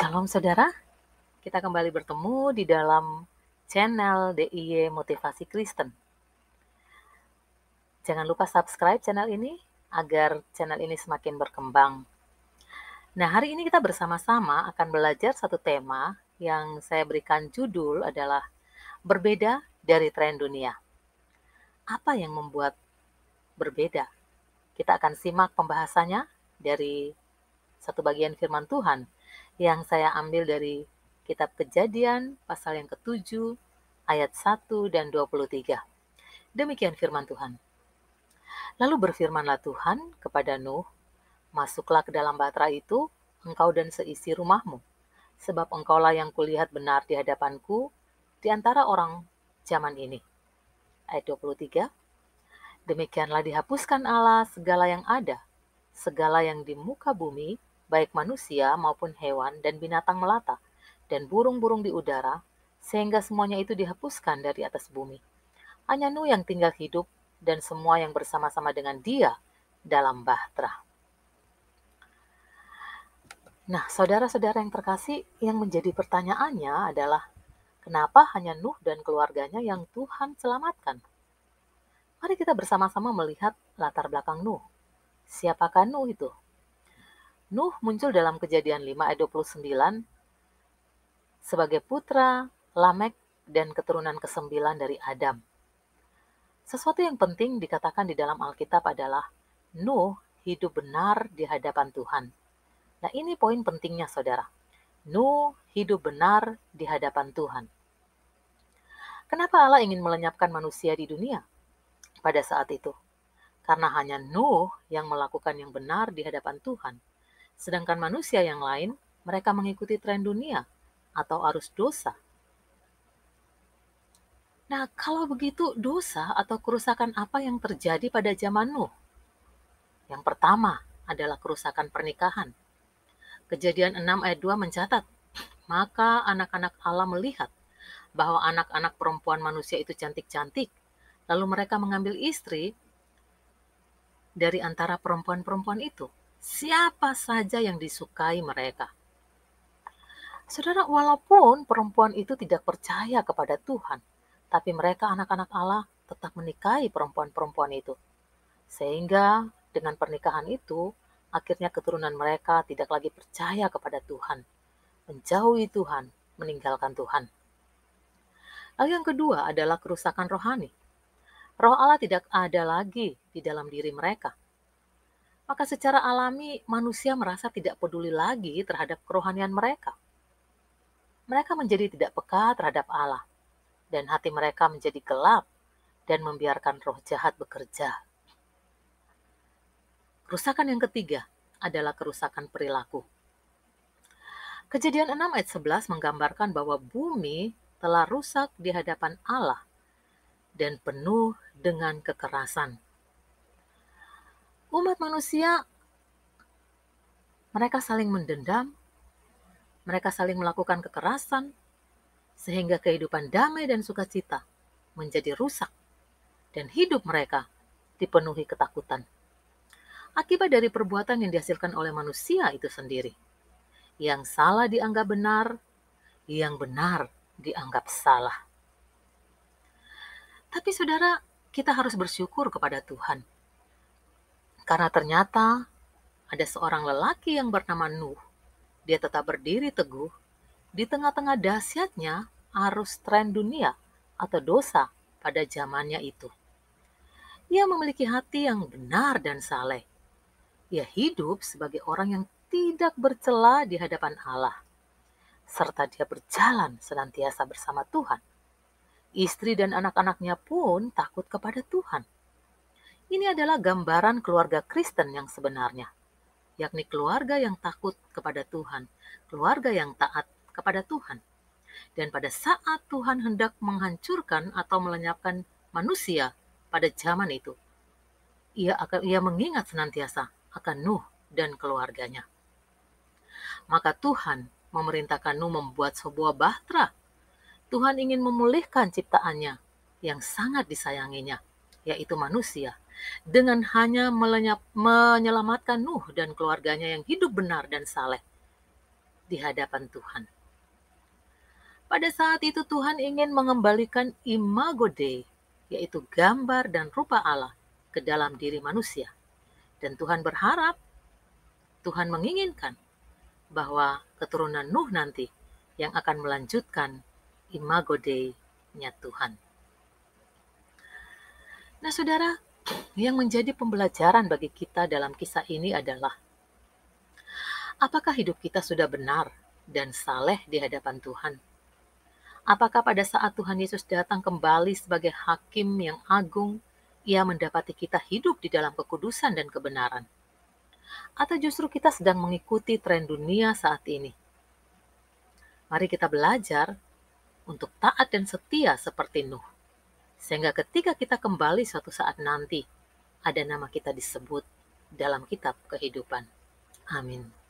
Shalom saudara, kita kembali bertemu di dalam channel DIY Motivasi Kristen. Jangan lupa subscribe channel ini agar channel ini semakin berkembang. Nah, hari ini kita bersama-sama akan belajar satu tema yang saya berikan judul adalah berbeda dari tren dunia. Apa yang membuat berbeda? Kita akan simak pembahasannya dari satu bagian firman Tuhan yang saya ambil dari Kitab Kejadian pasal yang ke-7 ayat 1 dan 23. Demikian firman Tuhan. Lalu berfirmanlah Tuhan kepada Nuh, masuklah ke dalam bahtera itu, engkau dan seisi rumahmu, sebab engkaulah yang kulihat benar di hadapanku di antara orang zaman ini. Ayat 23. Demikianlah dihapuskan Allah segala yang ada, segala yang di muka bumi, baik manusia maupun hewan dan binatang melata, dan burung-burung di udara, sehingga semuanya itu dihapuskan dari atas bumi. Hanya Nuh yang tinggal hidup dan semua yang bersama-sama dengan dia dalam bahtera. Nah, saudara-saudara yang terkasih, yang menjadi pertanyaannya adalah, kenapa hanya Nuh dan keluarganya yang Tuhan selamatkan? Mari kita bersama-sama melihat latar belakang Nuh. Siapakah Nuh itu? Nuh muncul dalam Kejadian 5 ayat 29 sebagai putra Lamek dan keturunan ke-9 dari Adam. Sesuatu yang penting dikatakan di dalam Alkitab adalah Nuh hidup benar di hadapan Tuhan. Nah, ini poin pentingnya, saudara. Nuh hidup benar di hadapan Tuhan. Kenapa Allah ingin melenyapkan manusia di dunia pada saat itu? Karena hanya Nuh yang melakukan yang benar di hadapan Tuhan. Sedangkan manusia yang lain, mereka mengikuti tren dunia atau arus dosa. Nah, kalau begitu dosa atau kerusakan apa yang terjadi pada zaman Nuh? Yang pertama adalah kerusakan pernikahan. Kejadian 6 ayat 2 mencatat, maka anak-anak Allah melihat bahwa anak-anak perempuan manusia itu cantik-cantik, lalu mereka mengambil istri dari antara perempuan-perempuan itu. Siapa saja yang disukai mereka. Saudara, walaupun perempuan itu tidak percaya kepada Tuhan, tapi mereka anak-anak Allah tetap menikahi perempuan-perempuan itu. Sehingga dengan pernikahan itu, akhirnya keturunan mereka tidak lagi percaya kepada Tuhan, menjauhi Tuhan, meninggalkan Tuhan. Lalu yang kedua adalah kerusakan rohani. Roh Allah tidak ada lagi di dalam diri mereka. Maka secara alami manusia merasa tidak peduli lagi terhadap kerohanian mereka. Mereka menjadi tidak peka terhadap Allah, dan hati mereka menjadi gelap dan membiarkan roh jahat bekerja. Kerusakan yang ketiga adalah kerusakan perilaku. Kejadian 6 ayat 11 menggambarkan bahwa bumi telah rusak di hadapan Allah dan penuh dengan kekerasan. Umat manusia, mereka saling mendendam, mereka saling melakukan kekerasan, sehingga kehidupan damai dan sukacita menjadi rusak, dan hidup mereka dipenuhi ketakutan. Akibat dari perbuatan yang dihasilkan oleh manusia itu sendiri. Yang salah dianggap benar, yang benar dianggap salah. Tapi saudara, kita harus bersyukur kepada Tuhan. Karena ternyata ada seorang lelaki yang bernama Nuh. Dia tetap berdiri teguh di tengah-tengah dahsyatnya arus tren dunia atau dosa pada zamannya itu. Ia memiliki hati yang benar dan saleh. Ia hidup sebagai orang yang tidak bercela di hadapan Allah, serta dia berjalan senantiasa bersama Tuhan. Istri dan anak-anaknya pun takut kepada Tuhan. Ini adalah gambaran keluarga Kristen yang sebenarnya, yakni keluarga yang takut kepada Tuhan, keluarga yang taat kepada Tuhan. Dan pada saat Tuhan hendak menghancurkan atau melenyapkan manusia pada zaman itu, ia mengingat senantiasa akan Nuh dan keluarganya. Maka Tuhan memerintahkan Nuh membuat sebuah bahtera. Tuhan ingin memulihkan ciptaannya yang sangat disayanginya, yaitu manusia, dengan hanya menyelamatkan Nuh dan keluarganya yang hidup benar dan saleh. di hadapan Tuhan. Pada saat itu Tuhan ingin mengembalikan imago Dei, yaitu gambar dan rupa Allah, ke dalam diri manusia. Dan Tuhan berharap, Tuhan menginginkan bahwa keturunan Nuh nanti yang akan melanjutkan imago Dei-nya Tuhan. Nah, saudara, yang menjadi pembelajaran bagi kita dalam kisah ini adalah, apakah hidup kita sudah benar dan saleh di hadapan Tuhan? Apakah pada saat Tuhan Yesus datang kembali sebagai hakim yang agung, Ia mendapati kita hidup di dalam kekudusan dan kebenaran? Atau justru kita sedang mengikuti tren dunia saat ini? Mari kita belajar untuk taat dan setia seperti Nuh, sehingga ketika kita kembali suatu saat nanti, ada nama kita disebut dalam kitab kehidupan. Amin.